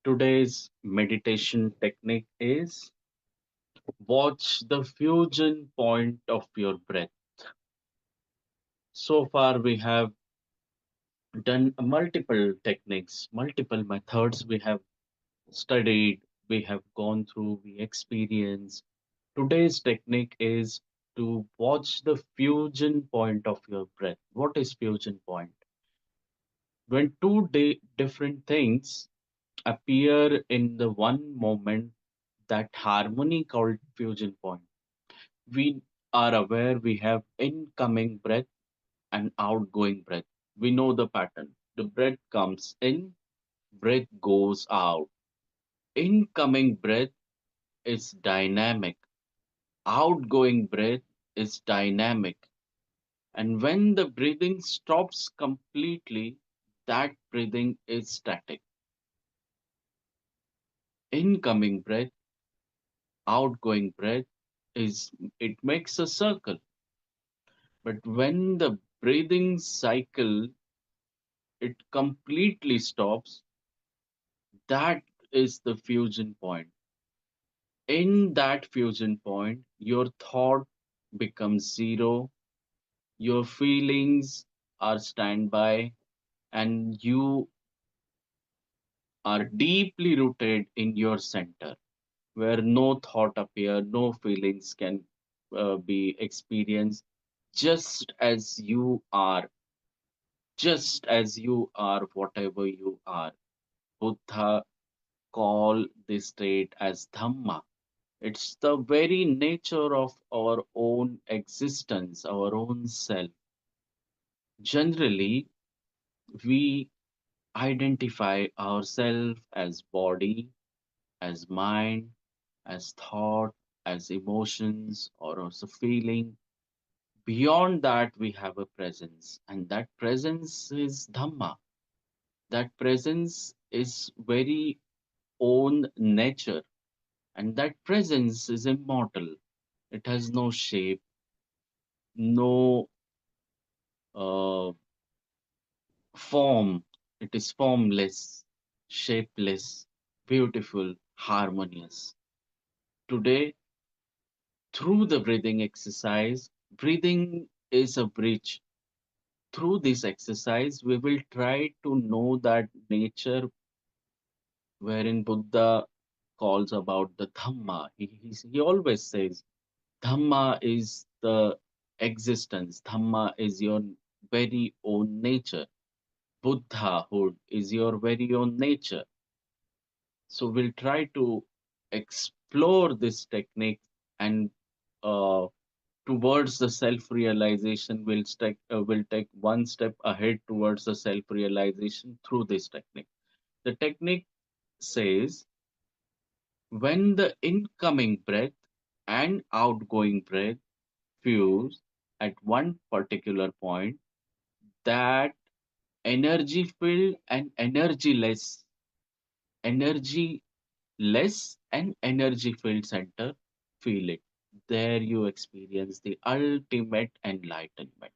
Today's meditation technique is watch the fusion point of your breath. So far, we have done multiple techniques, multiple methods we have studied, we have gone through, we experienced. Today's technique is to watch the fusion point of your breath. What is fusion point? When different things appear in the one moment, that harmony called fusion point. We are aware we have incoming breath and outgoing breath. We know the pattern. The breath comes in, breath goes out. Incoming breath is dynamic, outgoing breath is dynamic. And when the breathing stops completely, that breathing is static. Incoming breath, outgoing breath is it makes a circle. But when the breathing cycle it completely stops, that is the fusion point. In that fusion point, your thought becomes zero, your feelings are standby, and you are deeply rooted in your center, where no thought appear, no feelings can be experienced, just as you are, just as you are, whatever you are. Buddha call this state as Dhamma. It's the very nature of our own existence, our own self. Generally, we identify ourselves as body, as mind, as thought, as emotions, or as a feeling. Beyond that, we have a presence, and that presence is Dhamma. That presence is very own nature, and that presence is immortal. It has no shape, no uh, form. It is formless, shapeless, beautiful, harmonious. Today, through the breathing exercise, breathing is a bridge. Through this exercise, we will try to know that nature wherein Buddha calls about the Dhamma. He always says, Dhamma is the existence, Dhamma is your very own nature. Buddhahood is your very own nature. So we'll try to explore this technique and uh, towards the self-realization, we'll take one step ahead towards the self-realization through this technique. The technique says when the incoming breath and outgoing breath fuse at one particular point, that energy filled and energy less and energy filled center feel it. There you experience the ultimate enlightenment.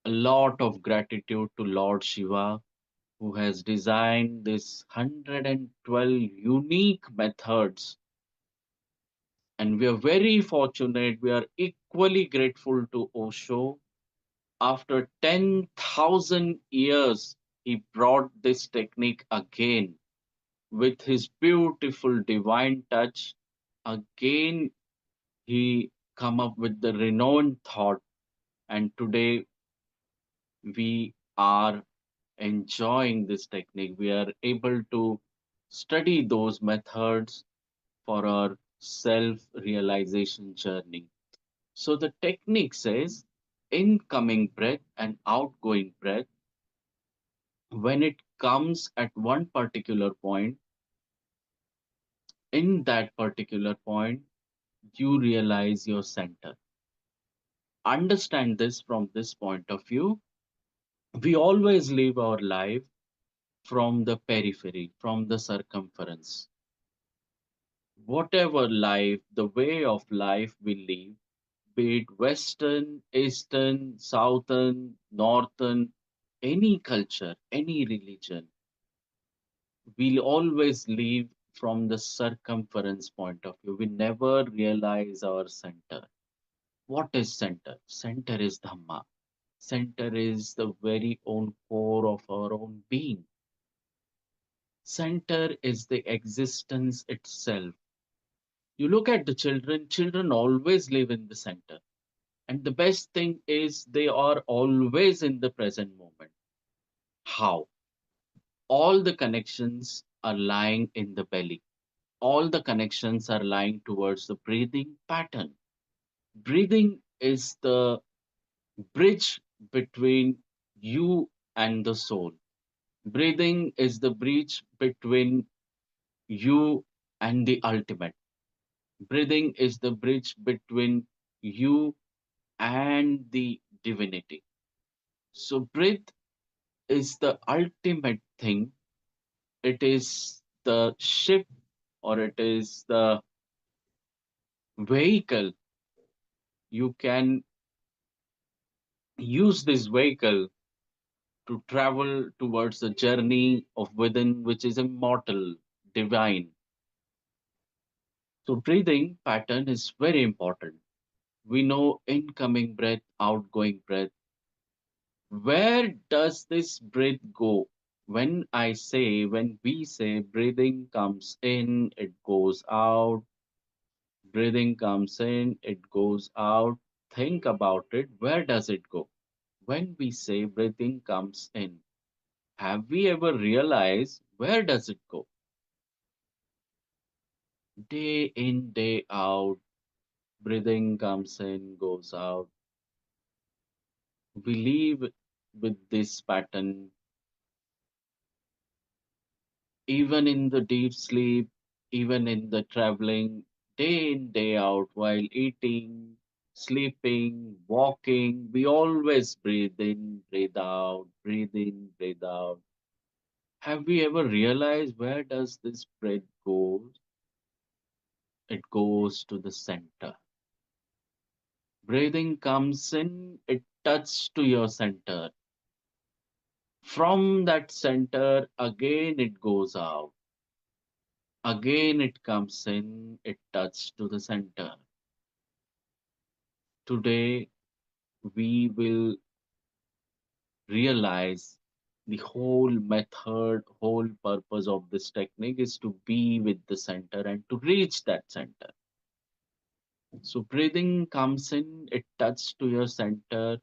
A lot of gratitude to Lord Shiva who has designed this 112 unique methods, and we are very fortunate, we are equally grateful to Osho. After 10,000 years he brought this technique again with his beautiful divine touch. Again he come up with the renowned thought, and today we are enjoying this technique. We are able to study those methods for our self realization journey. So the technique says incoming breath and outgoing breath, when it comes at one particular point, in that particular point, you realize your center. Understand this from this point of view. We always live our life from the periphery, from the circumference. Whatever life, the way of life we live, be it Western, Eastern, Southern, Northern, any culture, any religion, we'll always live from the circumference point of view. We never realize our center. What is center? Center is Dhamma. Center is the very own core of our own being. Center is the existence itself. You look at the children, children always live in the center. And the best thing is they are always in the present moment. How? All the connections are lying in the belly. All the connections are lying towards the breathing pattern. Breathing is the bridge between you and the soul. Breathing is the bridge between you and the ultimate. Breathing is the bridge between you and the divinity. So, breath is the ultimate thing. It is the ship, or it is the vehicle. You can use this vehicle to travel towards the journey of within, which is immortal, divine. So, breathing pattern is very important. We know incoming breath, outgoing breath. Where does this breath go? When we say breathing comes in, it goes out, breathing comes in, it goes out. Think about it. Where does it go? When we say breathing comes in, have we ever realized where does it go? Day in, day out, breathing comes in, goes out. We live with this pattern even in the deep sleep, even in the traveling, day in, day out, while eating, sleeping, walking, we always breathe in, breathe out, breathe in, breathe out. Have we ever realized where does this breath go? It goes to the center. Breathing comes in, it touches to your center. From that center, again it goes out. Again it comes in, it touches to the center. Today, we will realize the whole method, whole purpose of this technique is to be with the center and to reach that center. So, breathing comes in, it touches to your center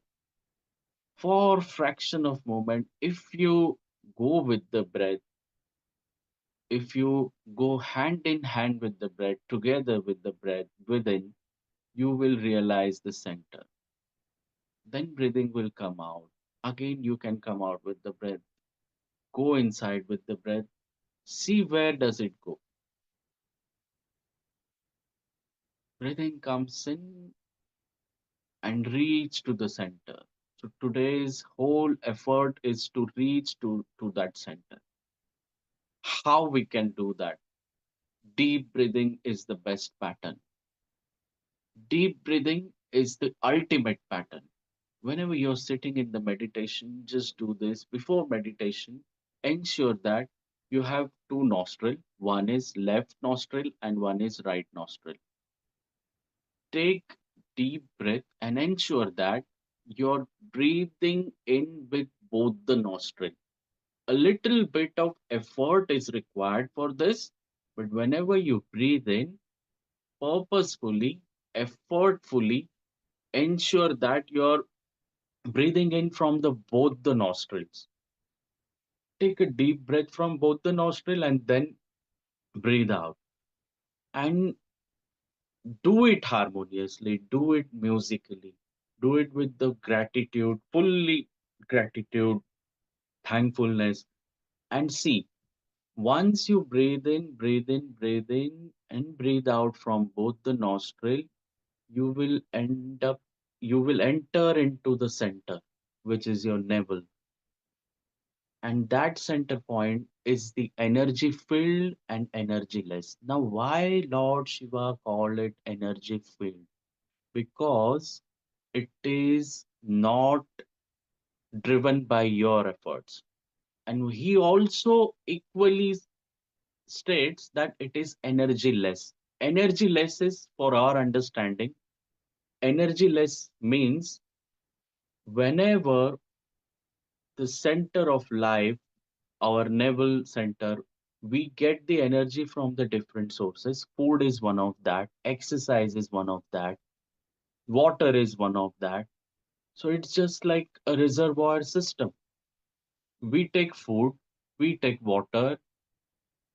for fraction of moment. If you go with the breath, if you go hand in hand with the breath, together with the breath within, you will realize the center. Then breathing will come out. Again, you can come out with the breath. Go inside with the breath. See where does it go. Breathing comes in and reach to the center. So today's whole effort is to reach to that center. How we can do that? Deep breathing is the best pattern. Deep breathing is the ultimate pattern. Whenever you're sitting in the meditation, just do this. Before meditation, ensure that you have two nostril. One is left nostril and one is right nostril. Take deep breath and ensure that you're breathing in with both the nostril. A little bit of effort is required for this, but whenever you breathe in, purposefully, effortfully, ensure that you're breathing in from the both the nostrils. Take a deep breath from both the nostril and then breathe out. And do it harmoniously, do it musically, do it with the gratitude, fully gratitude, thankfulness. And see, once you breathe in, breathe in, breathe in, and breathe out from both the nostril, you will end up, you will enter into the center, which is your navel. And that center point is the energy filled and energyless. Now, why Lord Shiva called it energy filled? Because it is not driven by your efforts. And he also equally states that it is energyless. Energyless is, for our understanding, energyless means whenever the center of life, our navel center, we get the energy from the different sources. Food is one of that, exercise is one of that, water is one of that. So it's just like a reservoir system. We take food, we take water,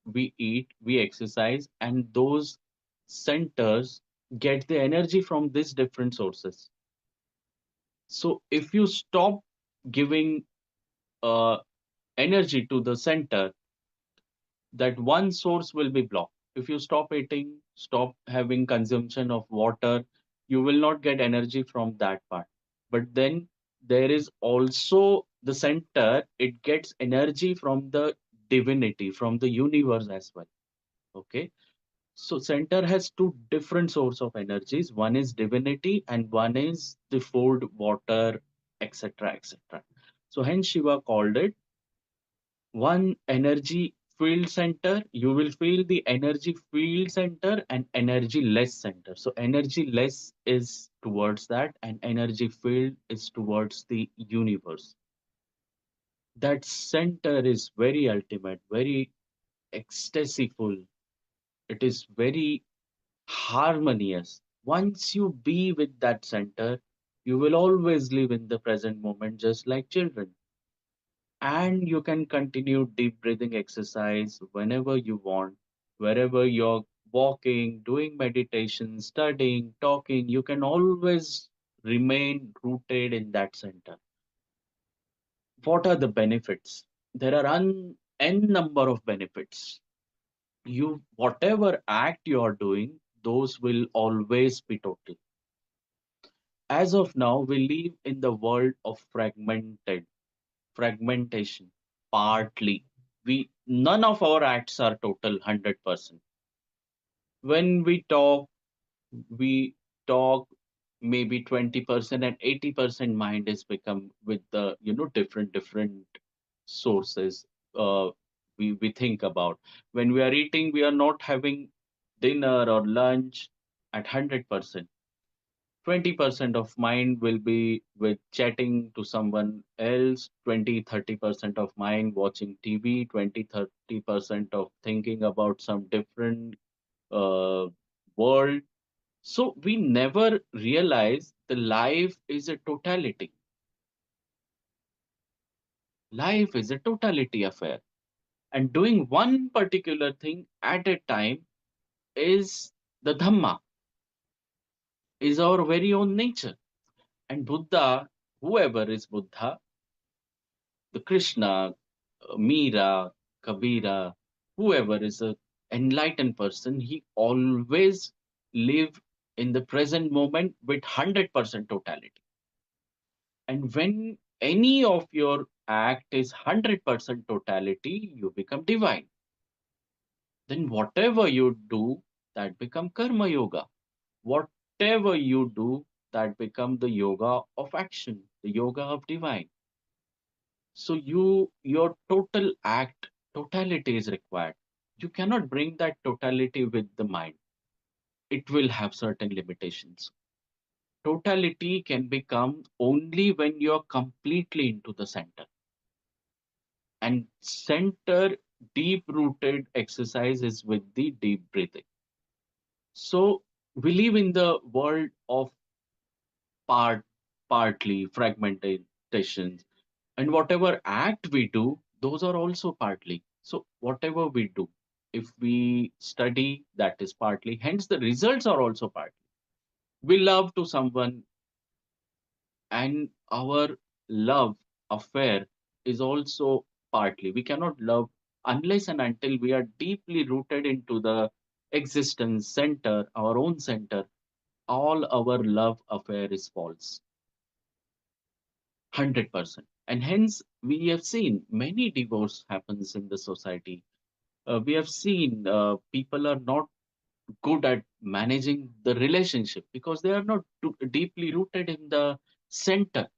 we eat, we exercise, and those centers get the energy from these different sources. So if you stop giving uh, energy to the center, that one source will be blocked. If you stop eating, stop having consumption of water, you will not get energy from that part. But then there is also the center, it gets energy from the divinity, from the universe as well. Okay. So center has two different source of energies. One is divinity and one is the food, water, etc. etc. So hence Shiva called it one energy field center. You will feel the energy field center and energy less center. So energy less is towards that and energy field is towards the universe. That center is very ultimate, very ecstasyful. It is very harmonious. Once you be with that center, you will always live in the present moment just like children. And you can continue deep breathing exercise whenever you want, wherever you're walking, doing meditation, studying, talking, you can always remain rooted in that center. What are the benefits? There are n number of benefits. You whatever act you are doing, those will always be total. As of now, we live in the world of fragmentation, partly. We none of our acts are total 100%. When we talk maybe 20% and 80% mind is become with the different sources. uh, we think about when we are eating, we are not having dinner or lunch at 100%. 20% of mind will be with chatting to someone else, 20-30% of mind watching TV, 20-30% of thinking about some different uh, world. So we never realize the life is a totality. Life is a totality affair. And doing one particular thing at a time is the Dhamma, is our very own nature. And Buddha, whoever is Buddha, the Krishna, Meera, Kabira, whoever is a enlightened person, he always live in the present moment with 100% totality. And when any of your act is 100% totality, you become divine. Then whatever you do, that become karma yoga. Whatever you do, that become the yoga of action, the yoga of divine. So your total act, totality is required. You cannot bring that totality with the mind. It will have certain limitations. Totality can become only when you're completely into the center. And center deep rooted exercise is with the deep breathing. So we live in the world of part partly fragmentations, and whatever act we do, those are also partly. So whatever we do, if we study, that is partly, hence the results are also partly. We love to someone, and our love affair is also partly. We cannot love unless and until we are deeply rooted into the existence center, our own center. All our love affair is false, 100%. And hence we have seen many divorce happens in the society. We have seen people are not good at managing the relationship because they are not deeply rooted in the center.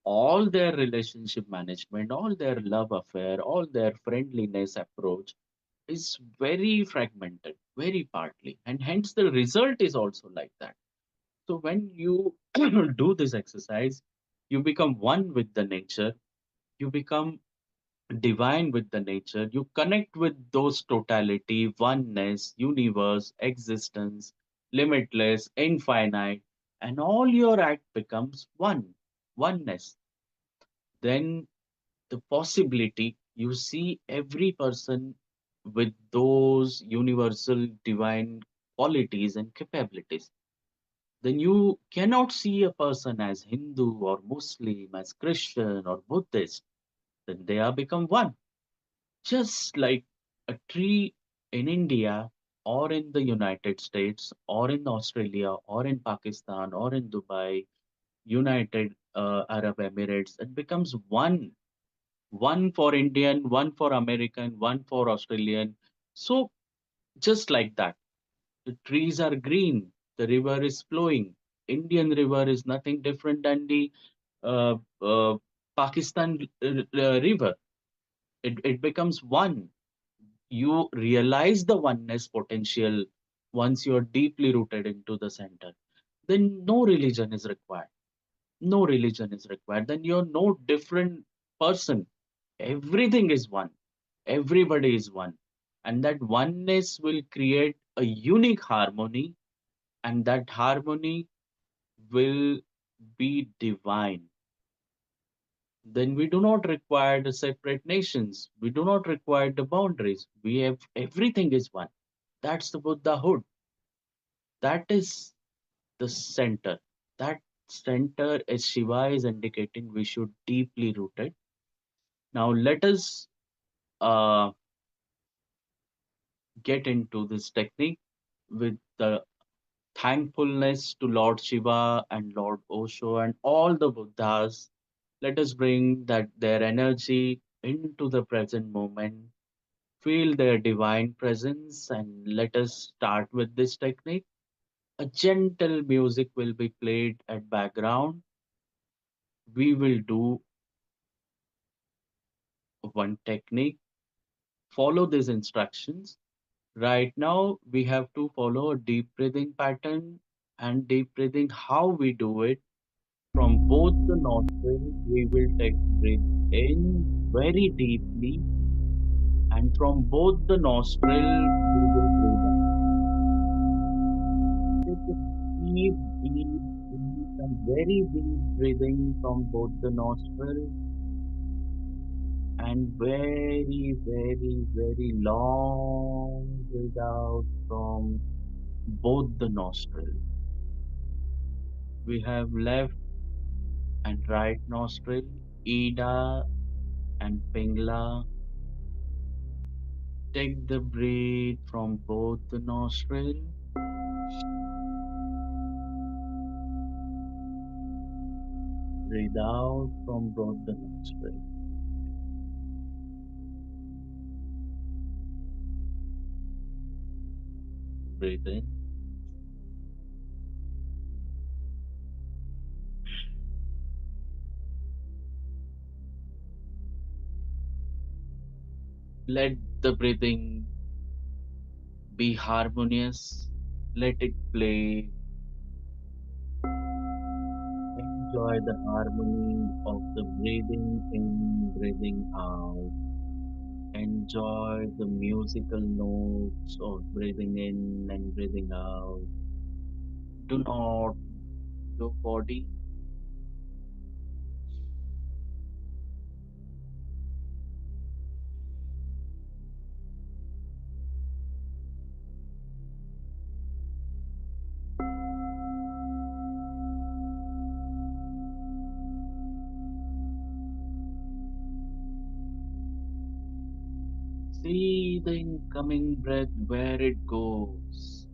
All their relationship management, all their love affair, all their friendliness approach is very fragmented, very partly, and hence the result is also like that. So when you do this exercise, you become one with the nature, you become divine with the nature, you connect with those totality, oneness, universe, existence, limitless, infinite, and all your act becomes one, oneness. Then the possibility you see every person with those universal divine qualities and capabilities. Then you cannot see a person as Hindu or Muslim, as Christian or Buddhist. Then they are become one. Just like a tree in India or in the United States or in Australia or in Pakistan or in Dubai, United Arab Emirates, it becomes one. One for Indian, one for American, one for Australian. So just like that, the trees are green, the river is flowing. Indian river is nothing different than the uh, uh, Pakistan river. It becomes one. You realize the oneness potential once you're deeply rooted into the center. Then no religion is required. No religion is required. Then you're no different person. Everything is one. Everybody is one. And that oneness will create a unique harmony, and that harmony will be divine. Then we do not require the separate nations. We do not require the boundaries. We have everything is one. That's the Buddhahood. That is the center. That center, as Shiva is indicating, we should deeply root it. Now let us uh, get into this technique with the thankfulness to Lord Shiva and Lord Osho and all the Buddhas. Let us bring that their energy into the present moment, feel their divine presence, and let us start with this technique. A gentle music will be played at background. We will do one technique. Follow these instructions. Right now, we have to follow a deep breathing pattern, and deep breathing, how we do it. From both the nostrils, we will take breath in very deeply, and from both the nostril, we will breathe out. Take a deep, deep, deep, and very deep breathing from both the nostrils, and very, very, very long breathe out from both the nostrils. We have left and right nostril, Ida and Pingla. Take the breath from both the nostril. Breathe out from both the nostril. Breathe in. Let the breathing be harmonious. Let it play. Enjoy the harmony of the breathing in, breathing out. Enjoy the musical notes of breathing in and breathing out. Do not your body. See the incoming breath where it goes.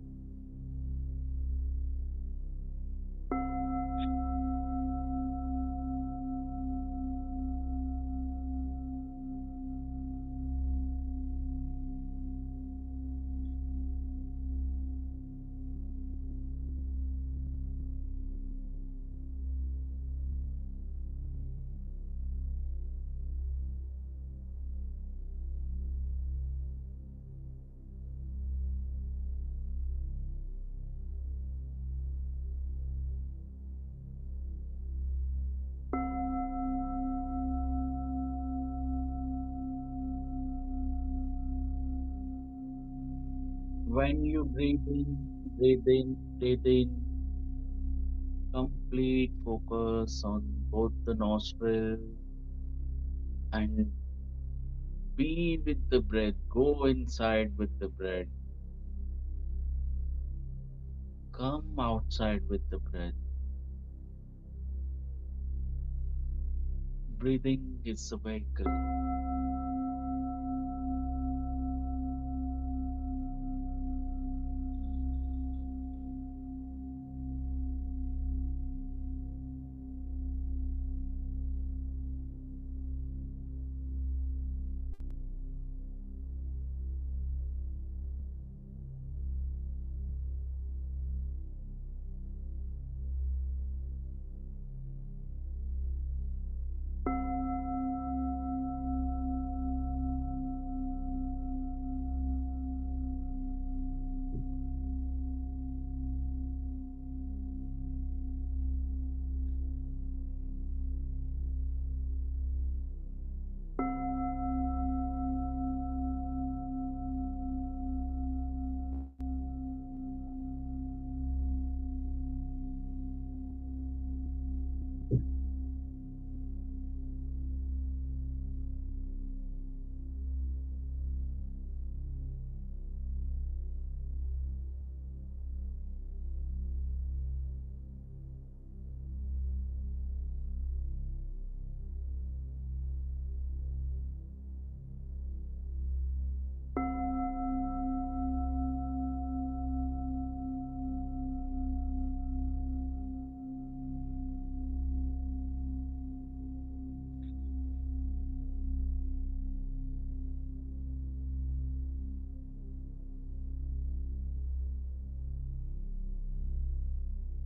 When you breathe in, breathe in, complete focus on both the nostrils and be with the breath. Go inside with the breath. Come outside with the breath. Breathing is a vehicle.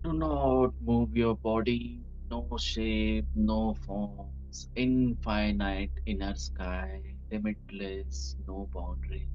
Do not move your body. No shape, no forms. Infinite inner sky. Limitless, no boundaries.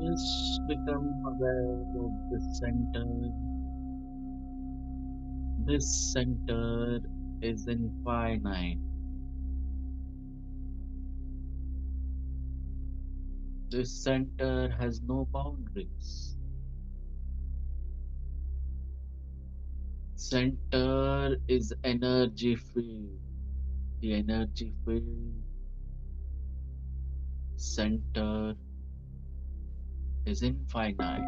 Just become aware of the center. This center is infinite. This center has no boundaries. Center is energy field. The energy field center is infinite.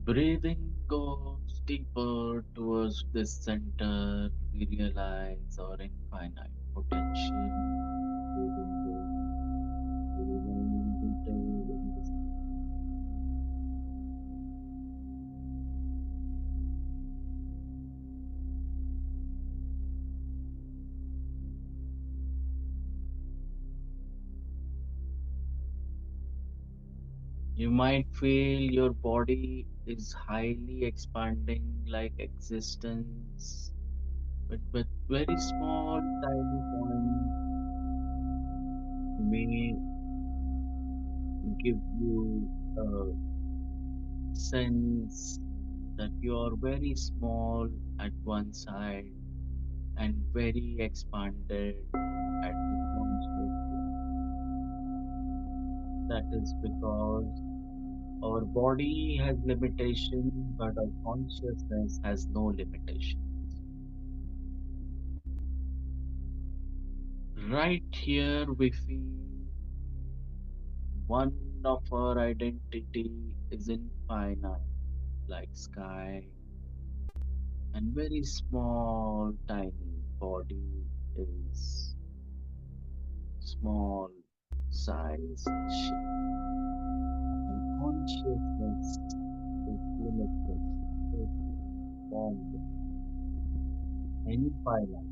Breathing goes deeper towards this center. We realize our infinite potential. Breathing goes remain rooted in this. You might feel your body is highly expanding like existence, but with very small, tiny points may give you a sense that you are very small at one side and very expanded at the conscious. That is because Our body has limitation, but our consciousness has no limitation. Right here, we feel one of our identity is infinite, like sky, and very small, tiny body is small size shape, and consciousness is limitless, shapeless, formless, infinite.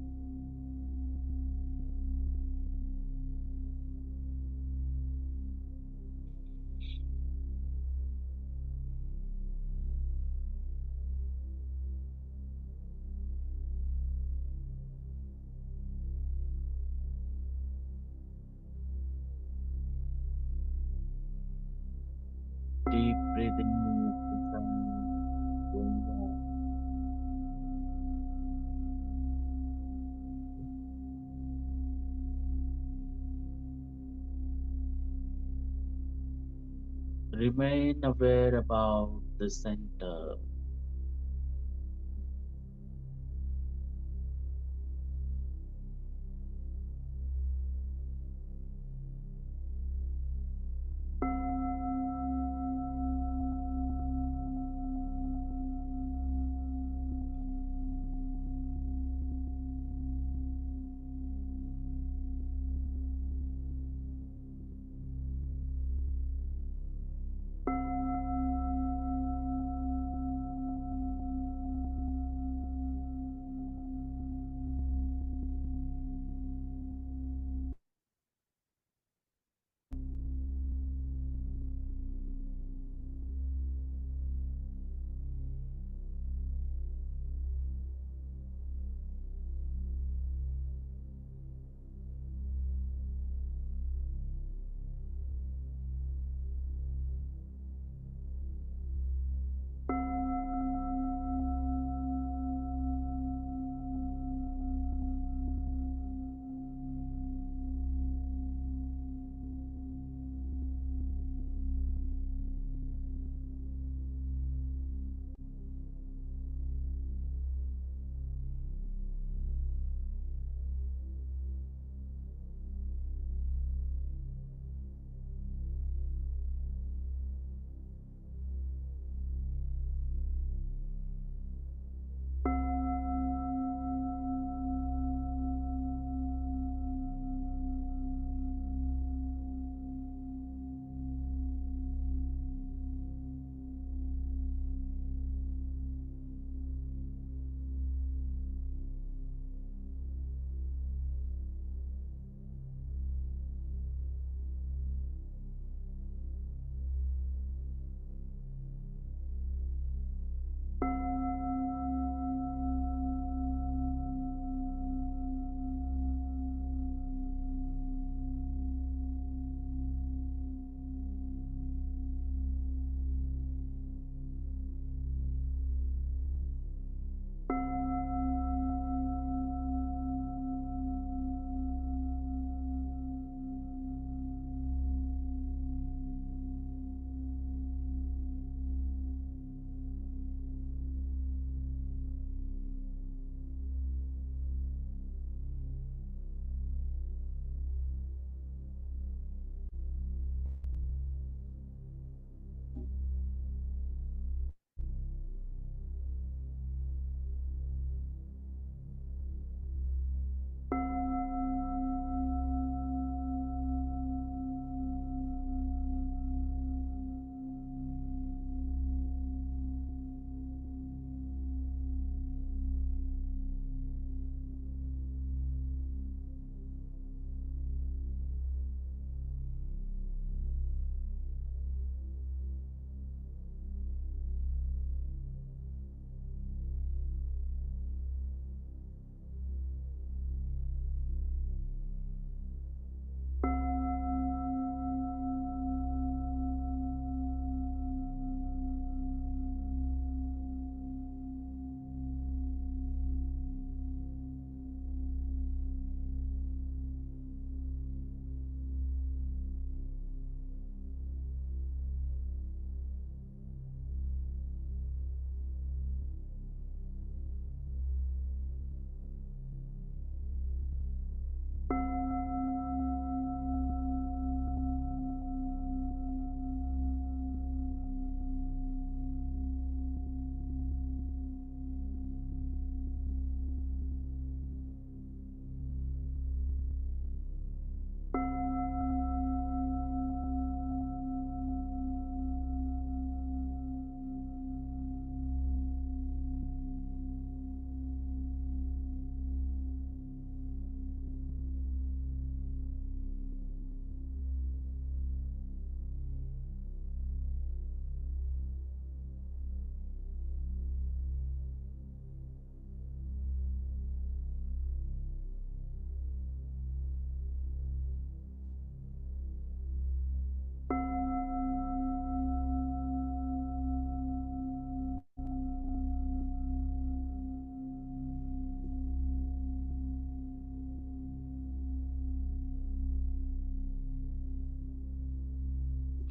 Deep breathing exercise going on. Remain aware about the center.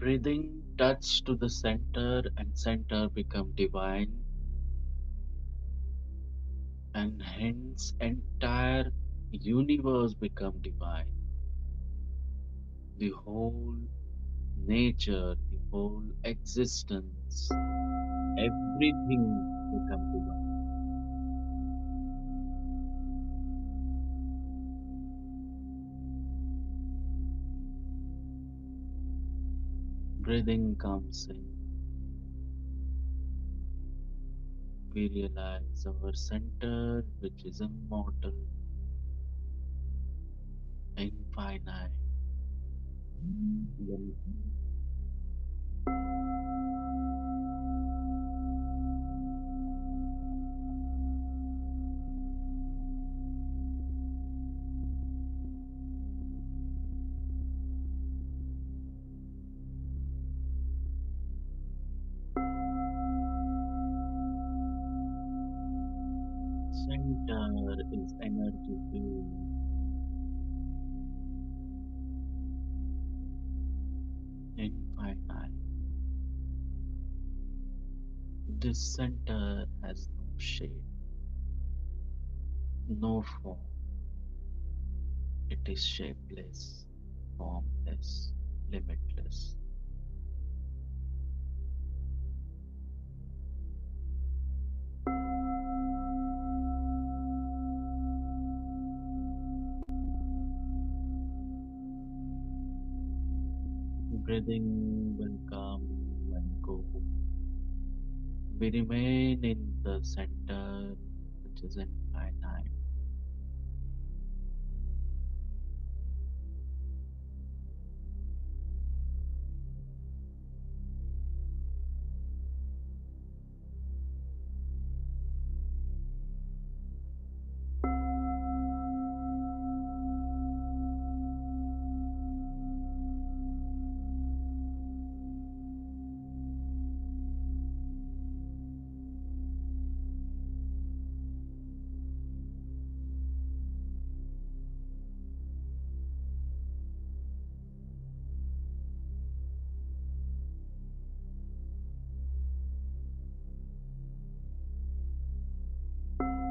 Breathing touch to the center and center become divine and hence entire universe become divine. The whole nature, the whole existence, everything become divine. Breathing comes in, we realize our center, which is immortal, infinite, limitless. Center is energy field, infinite. This center has no shape, no form. It is shapeless, formless, limitless. Breathing will come and go. We remain in the center, which is infinite.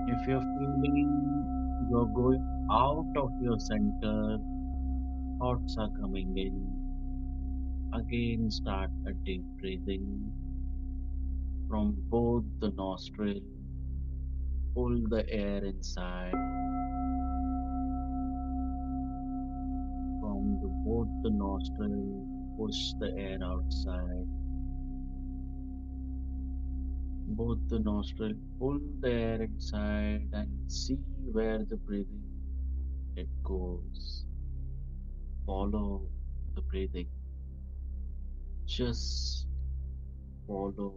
If you're feeling you're going out of your center, thoughts are coming in, again start a deep breathing from both the nostril, pull the air inside, from both the nostril, push the air outside, both the nostril, pull the air inside and see where the breathing it goes. Follow the breathing. Just follow,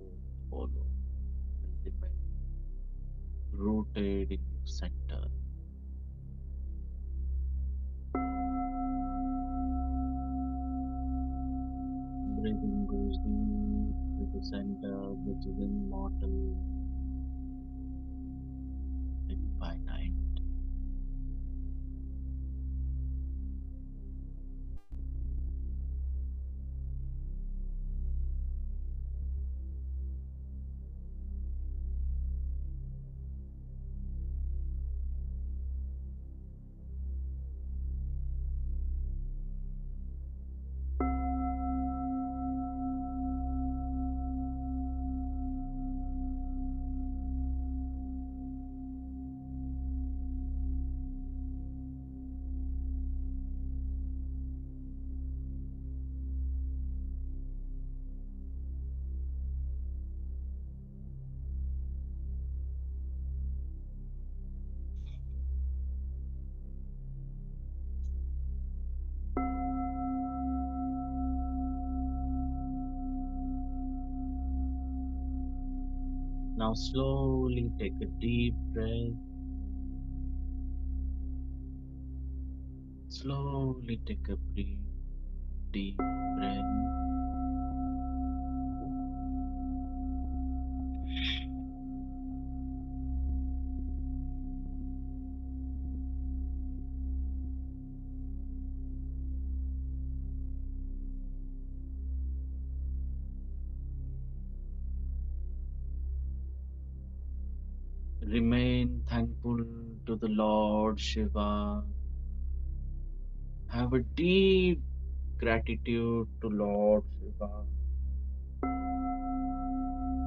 follow, and remain rooted in your center. Breathing goes deep to the center, which is immortal, infinite. Now slowly take a deep breath. Slowly take a deep breath. Remain thankful to the Lord Shiva. Have a deep gratitude to Lord Shiva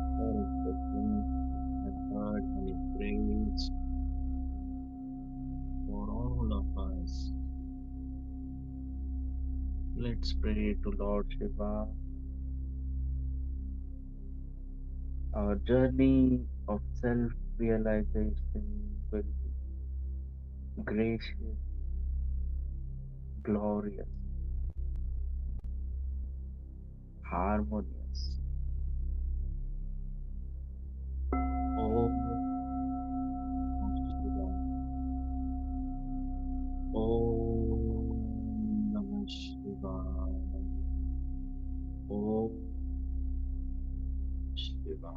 for his blessings, his effort, and his grace for all of us. Let's pray to Lord Shiva. Our journey of self realization will be gracious, glorious, harmonious. Om Namah Shivaya. Om Namah Shivaya. Om Shiva.